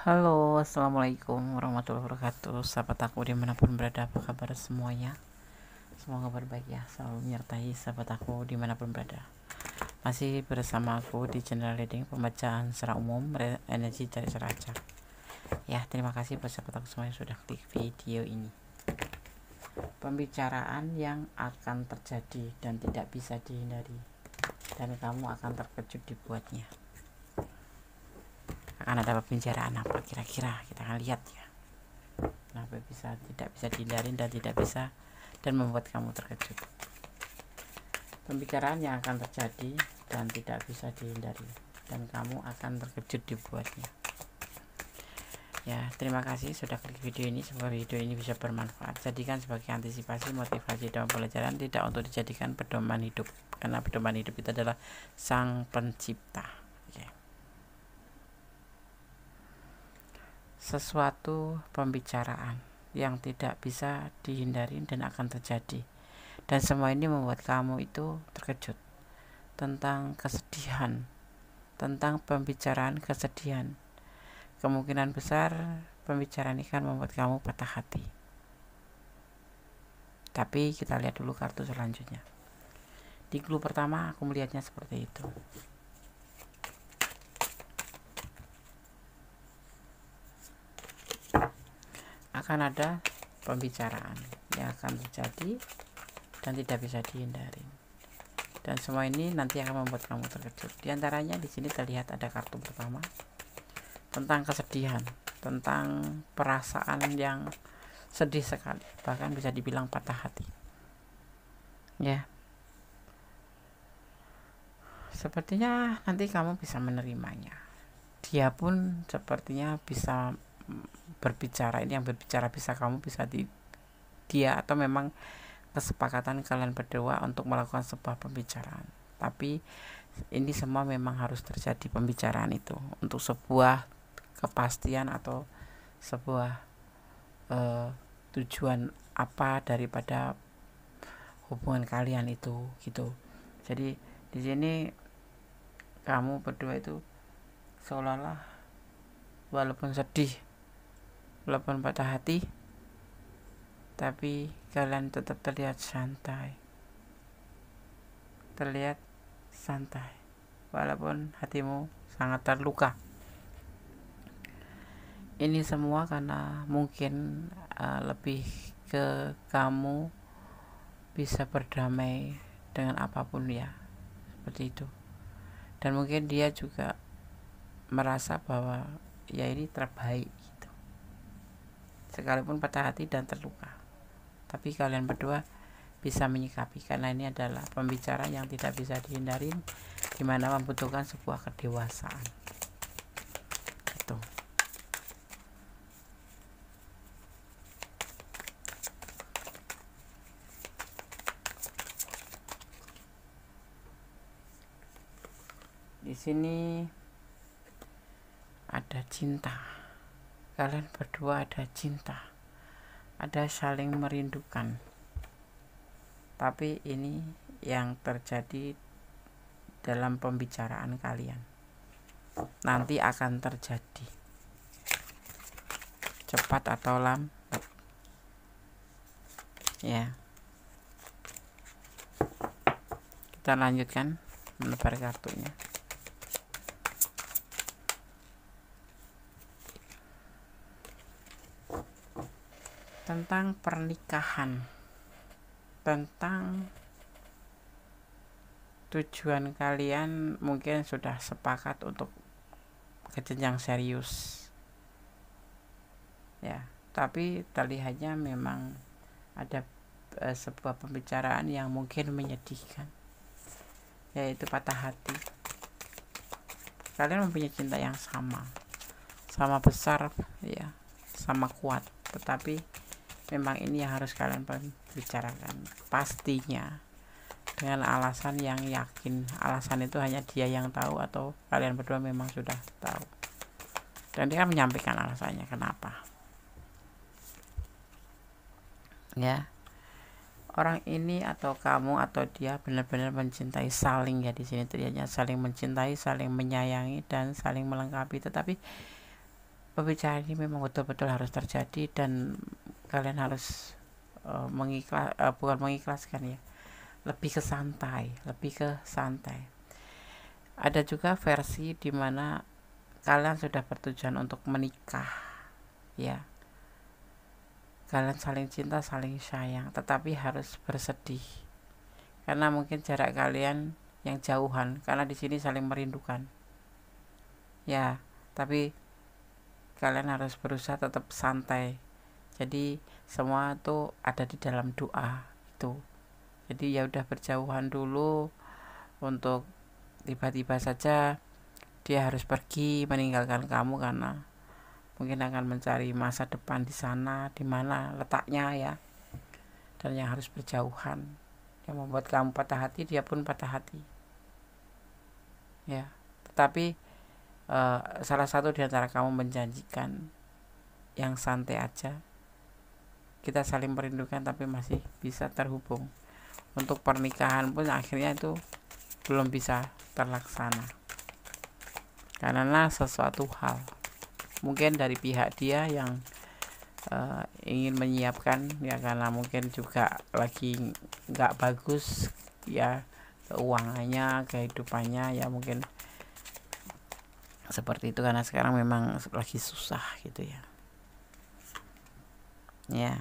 Halo, assalamualaikum warahmatullahi wabarakatuh. Sahabat aku dimanapun berada, apa kabar semuanya? Semoga berbaik ya, selalu menyertai sahabat aku dimanapun berada. Masih bersama aku di channel reading pembacaan secara umum energi cari seraca. Ya, terima kasih buat sahabat aku semua yang sudah klik video ini. Pembicaraan yang akan terjadi dan tidak bisa dihindari, dan kamu akan terkejut dibuatnya. Akan ada pembicaraan apa kira-kira, kita akan lihat ya. Kenapa tidak bisa dihindari dan tidak bisa dan membuat kamu terkejut. Pembicaraan yang akan terjadi dan tidak bisa dihindari dan kamu akan terkejut dibuatnya. Ya, terima kasih sudah klik video ini. Semoga video ini bisa bermanfaat. Jadikan sebagai antisipasi, motivasi dalam pelajaran, tidak untuk dijadikan pedoman hidup, karena pedoman hidup itu adalah Sang Pencipta. Sesuatu pembicaraan yang tidak bisa dihindari dan akan terjadi, dan semua ini membuat kamu itu terkejut tentang kesedihan, tentang pembicaraan kesedihan. Kemungkinan besar pembicaraan ini akan membuat kamu patah hati. Tapi kita lihat dulu kartu selanjutnya. Di clue pertama aku melihatnya seperti itu. Akan ada pembicaraan yang akan terjadi dan tidak bisa dihindari, dan semua ini nanti akan membuat kamu terkejut. Di antaranya di sini terlihat ada kartu pertama tentang kesedihan, tentang perasaan yang sedih sekali, bahkan bisa dibilang patah hati. Ya, sepertinya nanti kamu bisa menerimanya. Dia pun sepertinya bisa berbicara. Ini yang berbicara bisa kamu, bisa dia, atau memang kesepakatan kalian berdua untuk melakukan sebuah pembicaraan. Tapi ini semua memang harus terjadi pembicaraan itu untuk sebuah kepastian atau sebuah tujuan apa daripada hubungan kalian itu gitu. Jadi di sini kamu berdua itu seolah-olah walaupun sedih, walaupun patah hati, tapi kalian tetap terlihat santai, walaupun hatimu sangat terluka. Ini semua karena mungkin lebih ke kamu bisa berdamai dengan apapun ya, seperti itu. Dan mungkin dia juga merasa bahwa ya ini terbaik gitu, sekalipun patah hati dan terluka. Tapi kalian berdua bisa menyikapi, karena ini adalah pembicaraan yang tidak bisa dihindari, dimana membutuhkan sebuah kedewasaan gitu. Di sini ada cinta, kalian berdua ada cinta, ada saling merindukan. Tapi ini yang terjadi dalam pembicaraan kalian nanti akan terjadi cepat atau lambat ya. Kita lanjutkan menebar kartunya. Tentang pernikahan, tentang tujuan kalian mungkin sudah sepakat untuk ke jenjang serius ya, tapi terlihatnya memang ada sebuah pembicaraan yang mungkin menyedihkan, yaitu patah hati. Kalian mempunyai cinta yang sama besar ya, sama kuat, tetapi memang ini yang harus kalian bicarakan pastinya dengan alasan yang yakin. Alasan itu hanya dia yang tahu atau kalian berdua memang sudah tahu, dan dia menyampaikan alasannya kenapa ya. Orang ini atau kamu atau dia benar-benar mencintai, saling ya, di sini terlihatnya saling mencintai, saling menyayangi dan saling melengkapi. Tetapi pembicaraan ini memang betul-betul harus terjadi, dan kalian harus bukan mengikhlaskan ya, lebih ke santai. Ada juga versi dimana kalian sudah bertujuan untuk menikah ya, kalian saling cinta, saling sayang, tetapi harus bersedih karena mungkin jarak kalian yang jauhan, karena di sini saling merindukan ya, tapi kalian harus berusaha tetap santai. Jadi semua tuh ada di dalam doa itu. Jadi ya udah berjauhan dulu, untuk tiba-tiba saja dia harus pergi meninggalkan kamu karena mungkin akan mencari masa depan di sana, di mana letaknya ya, dan yang harus berjauhan yang membuat kamu patah hati, dia pun patah hati ya. Tetapi salah satu di antara kamu menjanjikan yang santai aja, kita saling merindukan tapi masih bisa terhubung. Untuk pernikahan pun akhirnya itu belum bisa terlaksana karena sesuatu hal mungkin dari pihak dia yang ingin menyiapkan ya, karena mungkin juga lagi nggak bagus ya keuangannya, kehidupannya ya, mungkin seperti itu, karena sekarang memang lagi susah gitu ya. Ya,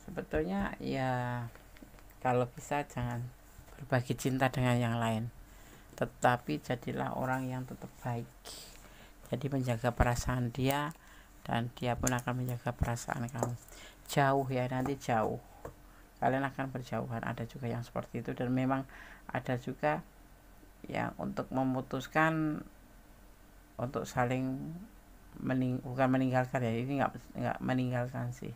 sebetulnya ya kalau bisa jangan berbagi cinta dengan yang lain, tetapi jadilah orang yang tetap baik. Jadi menjaga perasaan dia, dan dia pun akan menjaga perasaan kamu. Jauh ya, nanti jauh kalian akan berjauhan. Ada juga yang seperti itu, dan memang ada juga yang untuk memutuskan untuk saling bukan meninggalkan ya, ini nggak meninggalkan sih,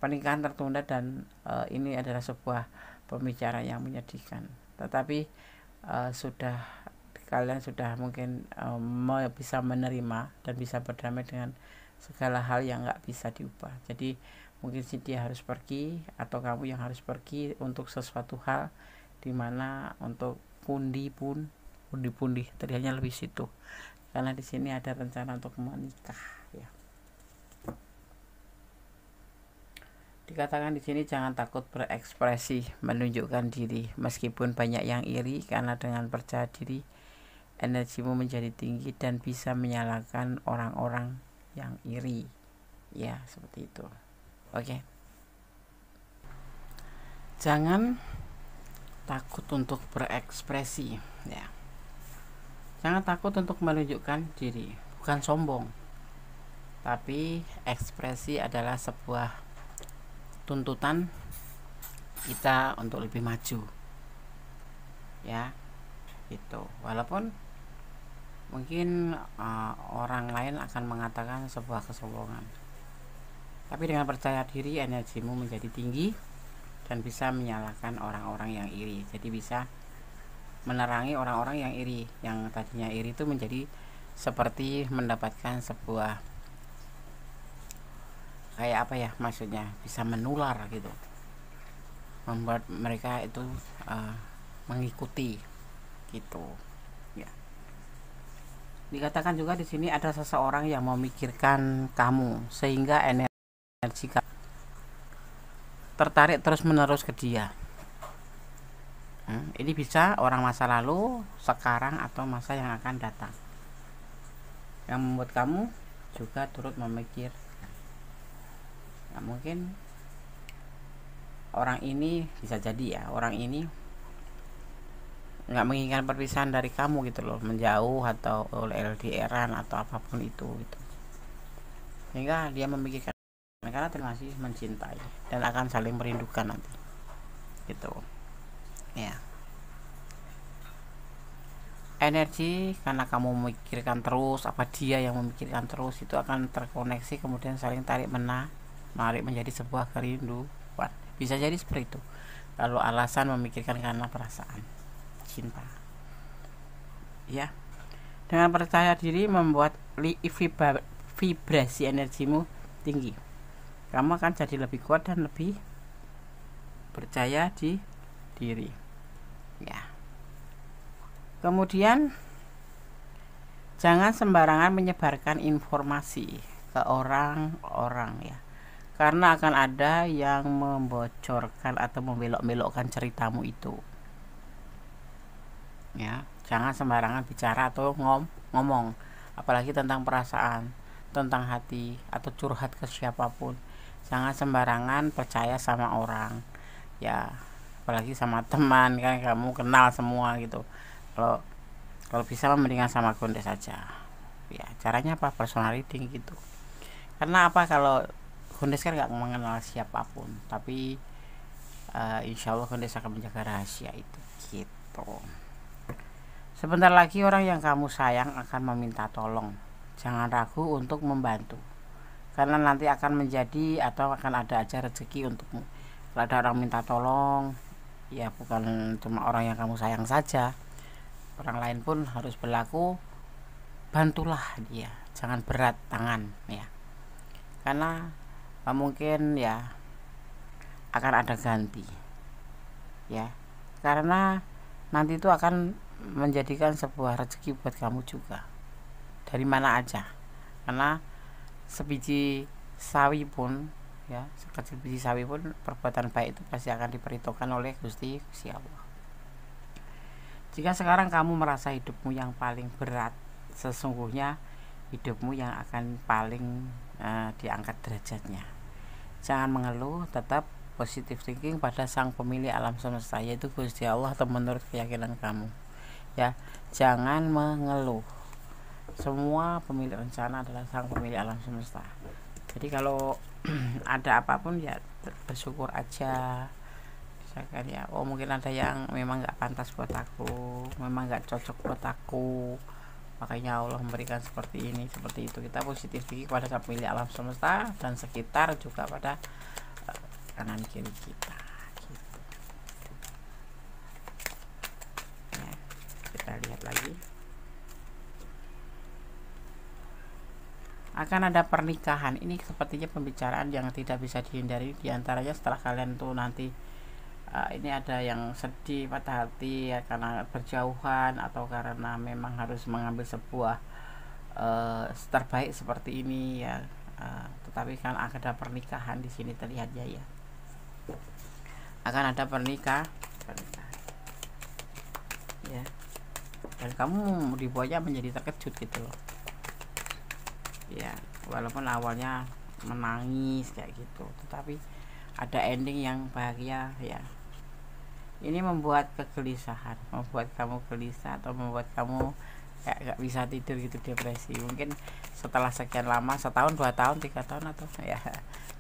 pernikahan tertunda, dan ini adalah sebuah pembicaraan yang menyedihkan, tetapi kalian sudah mungkin bisa menerima dan bisa berdamai dengan segala hal yang nggak bisa diubah. Jadi mungkin sih dia harus pergi atau kamu yang harus pergi untuk sesuatu hal, dimana untuk pundi-pundi terlihatnya lebih situ, karena di sini ada rencana untuk menikah ya. Dikatakan di sini jangan takut berekspresi, menunjukkan diri meskipun banyak yang iri, karena dengan percaya diri energimu menjadi tinggi dan bisa menyalahkan orang-orang yang iri ya, seperti itu. Oke. Jangan takut untuk berekspresi ya. Jangan takut untuk menunjukkan diri, bukan sombong, tapi ekspresi adalah sebuah tuntutan kita untuk lebih maju ya, gitu. Walaupun mungkin orang lain akan mengatakan sebuah kesombongan, tapi dengan percaya diri energimu menjadi tinggi dan bisa menyalahkan orang-orang yang iri. Jadi bisa menerangi orang-orang yang iri, yang tadinya iri itu menjadi seperti mendapatkan sebuah kayak apa ya, maksudnya bisa menular gitu, membuat mereka itu mengikuti gitu ya. Dikatakan juga di sini ada seseorang yang memikirkan kamu sehingga energi kamu tertarik terus menerus ke dia. Ini bisa orang masa lalu, sekarang, atau masa yang akan datang, yang membuat kamu juga turut memikir. Nah, mungkin orang ini bisa jadi ya, orang ini nggak menginginkan perpisahan dari kamu gitu loh, menjauh atau LDRan atau apapun itu gitu. Sehingga dia memikirkan, karena masih mencintai dan akan saling merindukan nanti gitu ya. Energi karena kamu memikirkan terus, apa dia yang memikirkan terus, itu akan terkoneksi, kemudian saling tarik menarik menjadi sebuah kerinduan. Bisa jadi seperti itu kalau alasan memikirkan karena perasaan cinta ya. Dengan percaya diri membuat vibrasi energimu tinggi, kamu akan jadi lebih kuat dan lebih percaya diri ya. Kemudian Jangan sembarangan menyebarkan informasi ke orang-orang ya, karena akan ada yang membocorkan atau membelok-belokkan ceritamu itu ya. Jangan sembarangan bicara atau ngomong, apalagi tentang perasaan, tentang hati, atau curhat ke siapapun. Jangan sembarangan percaya sama orang ya, apalagi sama teman, kan kamu kenal semua gitu. Kalau kalau bisa mendingan sama Gondes saja ya. Caranya apa? Personal reading gitu. Karena apa, kalau Gondes kan nggak mengenal siapapun, tapi insya Allah Gondes akan menjaga rahasia itu gitu. Sebentar lagi orang yang kamu sayang akan meminta tolong. Jangan ragu untuk membantu, karena nanti akan menjadi atau akan ada aja rezeki untukmu. Kalau ada orang minta tolong ya, bukan cuma orang yang kamu sayang saja, orang lain pun harus berlaku. Bantulah dia, jangan berat tangan ya, karena mungkin ya akan ada ganti ya, karena nanti itu akan menjadikan sebuah rezeki buat kamu juga, dari mana aja. Karena sebiji sawi pun ya, sekecil biji sawi pun, perbuatan baik itu pasti akan diperhitungkan oleh Gusti Allah. Jika sekarang kamu merasa hidupmu yang paling berat, sesungguhnya hidupmu yang akan paling diangkat derajatnya. Jangan mengeluh, tetap positive thinking pada sang pemilik alam semesta, yaitu Gusti Allah, atau menurut keyakinan kamu ya. Jangan mengeluh, semua pemilik rencana adalah sang pemilik alam semesta. Jadi kalau ada apapun ya bersyukur aja. Misalkan ya, oh mungkin ada yang memang nggak pantas buat aku, memang nggak cocok buat aku, makanya Allah memberikan seperti ini, seperti itu. Kita positif tinggi kepada sang pemilik alam semesta dan sekitar, juga pada kanan kiri kita gitu. Ya, kita lihat lagi. Akan ada pernikahan, ini sepertinya pembicaraan yang tidak bisa dihindari. Diantaranya setelah kalian tuh nanti ini ada yang sedih, patah hati ya, karena berjauhan atau karena memang harus mengambil sebuah terbaik seperti ini ya. Tetapi kan ada pernikahan di sini terlihat ya. Akan ada pernikahan ya, dan kamu dibuatnya menjadi terkejut gitu loh ya, walaupun awalnya menangis kayak gitu, tetapi ada ending yang bahagia ya. Ini membuat kegelisahan, membuat kamu gelisah, atau membuat kamu kayak gak bisa tidur gitu, depresi. Mungkin setelah sekian lama, setahun, 2 tahun, 3 tahun, atau ya,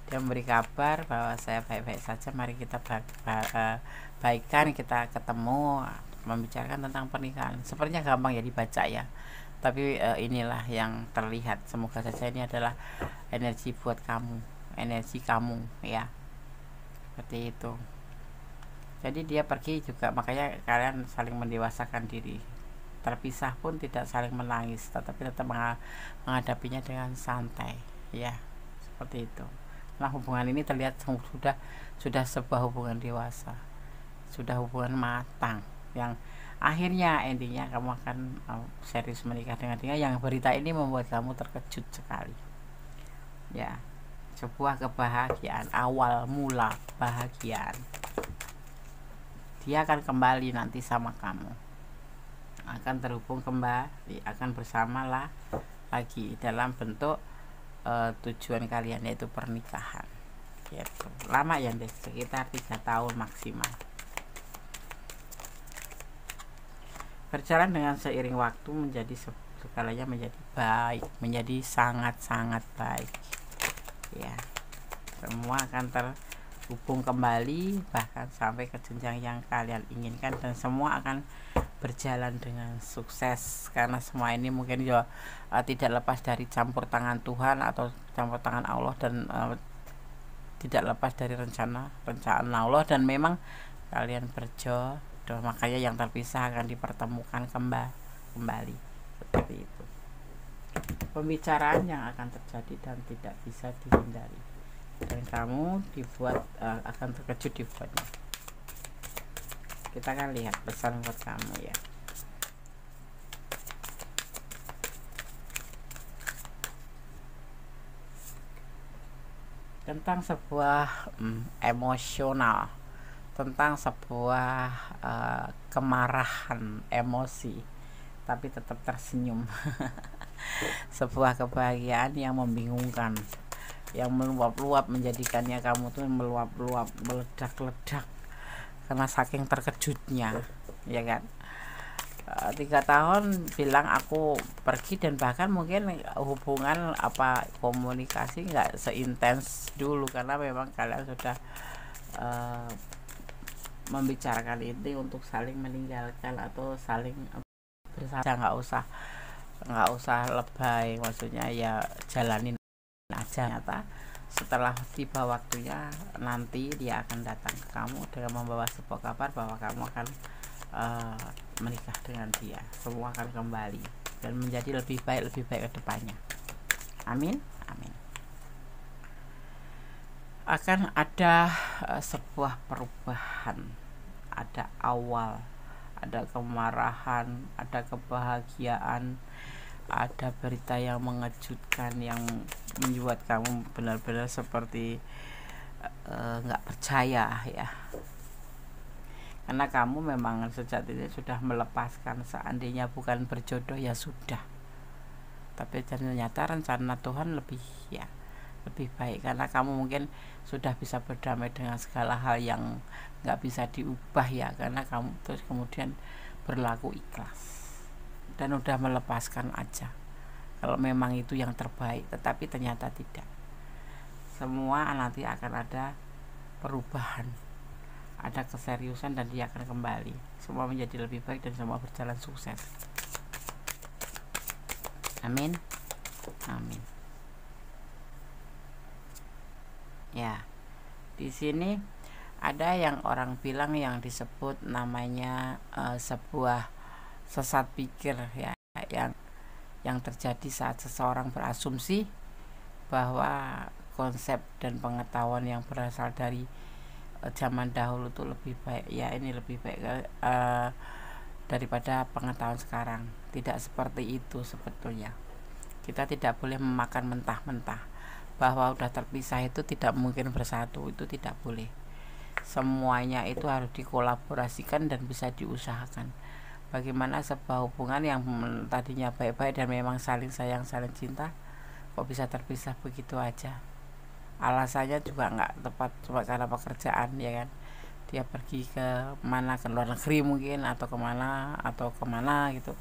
dia memberi kabar bahwa saya baik-baik saja, mari kita baikan, kita ketemu, membicarakan tentang pernikahan. Sepertinya gampang ya dibaca ya, tapi inilah yang terlihat. Semoga saja ini adalah energi buat kamu, energi kamu ya, seperti itu. Jadi dia pergi juga, makanya kalian saling mendewasakan diri. Terpisah pun tidak saling menangis, tetapi tetap menghadapinya dengan santai ya, seperti itu. Nah, hubungan ini terlihat sudah sebuah hubungan dewasa, sudah hubungan matang, yang akhirnya endingnya kamu akan serius menikah dengan dia. Yang berita ini membuat kamu terkejut sekali ya, sebuah kebahagiaan, awal mula kebahagiaan. Dia akan kembali nanti sama kamu, akan terhubung kembali, akan bersamalah lagi dalam bentuk tujuan kalian, yaitu pernikahan gitu. Lama ya deh, sekitar 3 tahun maksimal. Berjalan dengan seiring waktu, menjadi segalanya menjadi baik, menjadi sangat-sangat baik ya. Semua akan terhubung kembali, bahkan sampai ke jenjang yang kalian inginkan, dan semua akan berjalan dengan sukses, karena semua ini mungkin juga tidak lepas dari campur tangan Tuhan atau campur tangan Allah, dan tidak lepas dari rencana Allah, dan memang kalian berjodoh, makanya yang terpisah akan dipertemukan kembali seperti itu. Pembicaraan yang akan terjadi dan tidak bisa dihindari, dan kamu dibuat akan terkejut dibuatnya. Kita akan lihat pesan buat kamu ya. tentang sebuah emosional, tentang sebuah kemarahan, emosi, tapi tetap tersenyum. Sebuah kebahagiaan yang membingungkan, yang meluap-luap, menjadikannya kamu tuh meluap-luap, meledak-ledak karena saking terkejutnya, ya kan. 3 tahun bilang aku pergi, dan bahkan mungkin hubungan komunikasi nggak seintens dulu karena memang kalian sudah membicarakan ini untuk saling meninggalkan atau saling bersama. nggak usah lebay, maksudnya ya jalanin aja. Nyata setelah tiba waktunya nanti dia akan datang ke kamu dengan membawa sebuah kabar bahwa kamu akan menikah dengan dia. Semua akan kembali dan menjadi lebih baik ke depannya. Amin, amin. Akan ada sebuah perubahan, ada awal, ada kemarahan, ada kebahagiaan, ada berita yang mengejutkan yang membuat kamu benar-benar seperti nggak percaya ya, karena kamu memang sejatinya sudah melepaskan. Seandainya bukan berjodoh ya sudah, tapi ternyata rencana Tuhan lebih baik, karena kamu mungkin sudah bisa berdamai dengan segala hal yang nggak bisa diubah ya, karena kamu terus kemudian berlaku ikhlas dan udah melepaskan aja kalau memang itu yang terbaik. Tetapi ternyata tidak, semua nanti akan ada perubahan, ada keseriusan, dan dia akan kembali. Semua menjadi lebih baik dan semua berjalan sukses. Amin, amin. Ya, di sini ada yang orang bilang yang disebut namanya sebuah sesat pikir ya, yang terjadi saat seseorang berasumsi bahwa konsep dan pengetahuan yang berasal dari zaman dahulu itu lebih baik ya, ini lebih baik daripada pengetahuan sekarang. Tidak seperti itu sebetulnya. Kita tidak boleh memakan mentah-mentah bahwa udah terpisah itu tidak mungkin bersatu, itu tidak boleh. Semuanya itu harus dikolaborasikan dan bisa diusahakan. Bagaimana sebuah hubungan yang tadinya baik-baik dan memang saling sayang, saling cinta, kok bisa terpisah begitu aja? Alasannya juga nggak tepat, cuma karena pekerjaan ya kan. Dia pergi ke mana, ke luar negeri mungkin, atau kemana gitu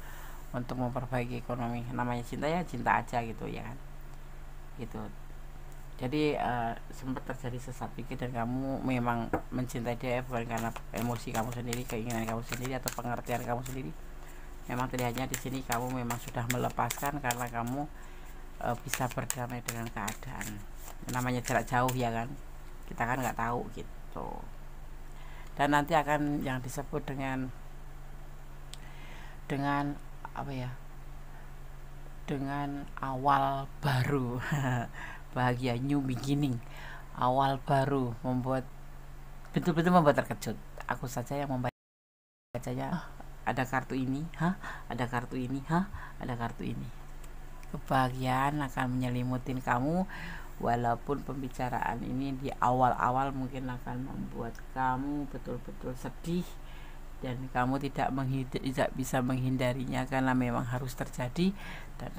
untuk memperbaiki ekonomi. Namanya cinta ya cinta aja gitu ya kan, gitu. Jadi sempat terjadi sesat pikir dan kamu memang mencintai dia bukan karena emosi kamu sendiri, keinginan kamu sendiri, atau pengertian kamu sendiri. Memang pilihannya di sini kamu memang sudah melepaskan karena kamu bisa berdamai dengan keadaan. Namanya jarak jauh ya kan, kita kan nggak tahu gitu. Dan nanti akan yang disebut dengan apa ya, dengan awal baru. Bahagia, new beginning, awal baru, betul-betul membuat terkejut. Aku saja yang membacanya, ada kartu ini, ada kartu ini, ada kartu ini. Kebahagiaan akan menyelimutin kamu, walaupun pembicaraan ini di awal-awal mungkin akan membuat kamu betul-betul sedih, dan kamu tidak bisa menghindarinya karena memang harus terjadi. Dan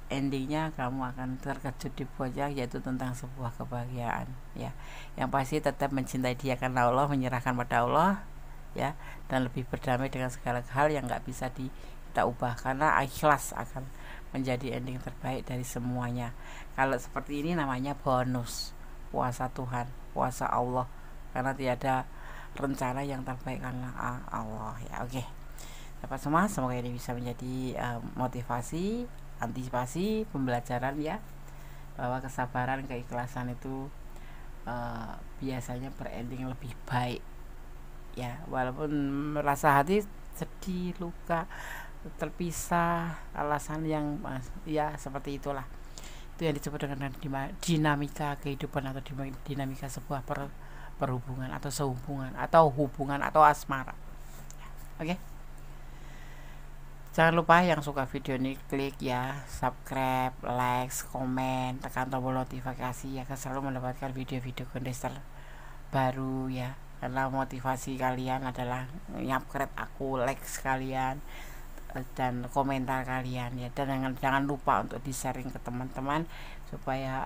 endingnya kamu akan terkejut di pojok, yaitu tentang sebuah kebahagiaan ya, yang pasti tetap mencintai dia karena Allah, menyerahkan pada Allah ya, dan lebih berdamai dengan segala hal yang nggak bisa kita ubah, karena ikhlas akan menjadi ending terbaik dari semuanya. Kalau seperti ini namanya bonus puasa Tuhan, puasa Allah, karena tiada rencana yang terbaik karena Allah ya. Oke, dapat semua, semoga ini bisa menjadi motivasi, antisipasi, pembelajaran ya, bahwa kesabaran, keikhlasan itu biasanya berending lebih baik ya, walaupun merasa hati sedih, luka, terpisah, alasan yang ya seperti itulah. Itu yang disebut dengan dinamika kehidupan atau dinamika sebuah perhubungan atau sehubungan atau hubungan atau asmara. Oke. Jangan lupa yang suka video ini klik ya subscribe, like, komen, tekan tombol notifikasi ya, agar selalu mendapatkan video-video Gondester baru ya. Karena motivasi kalian adalah nyapkret aku, like sekalian dan komentar kalian ya. Dan jangan lupa untuk di-sharing ke teman-teman supaya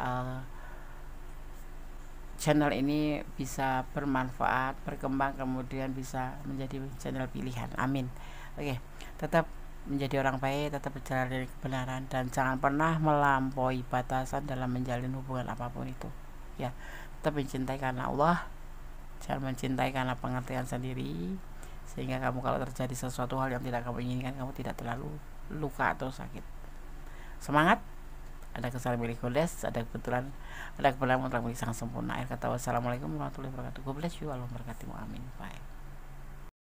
channel ini bisa bermanfaat, berkembang, kemudian bisa menjadi channel pilihan. Amin. Oke, tetap menjadi orang baik, tetap berjalan dari kebenaran, dan jangan pernah melampaui batasan dalam menjalin hubungan apapun itu ya. Tetap mencintai karena Allah, jangan mencintai karena pengertian sendiri, sehingga kamu kalau terjadi sesuatu hal yang tidak kamu inginkan, kamu tidak terlalu luka atau sakit. Semangat. Ada kesalahan milik Goldes, ada kebenaran milik sang sempurna. Akhir kata, wassalamualaikum warahmatullahi wabarakatuh. God bless you, Allah memberkatimu, amin. Bye.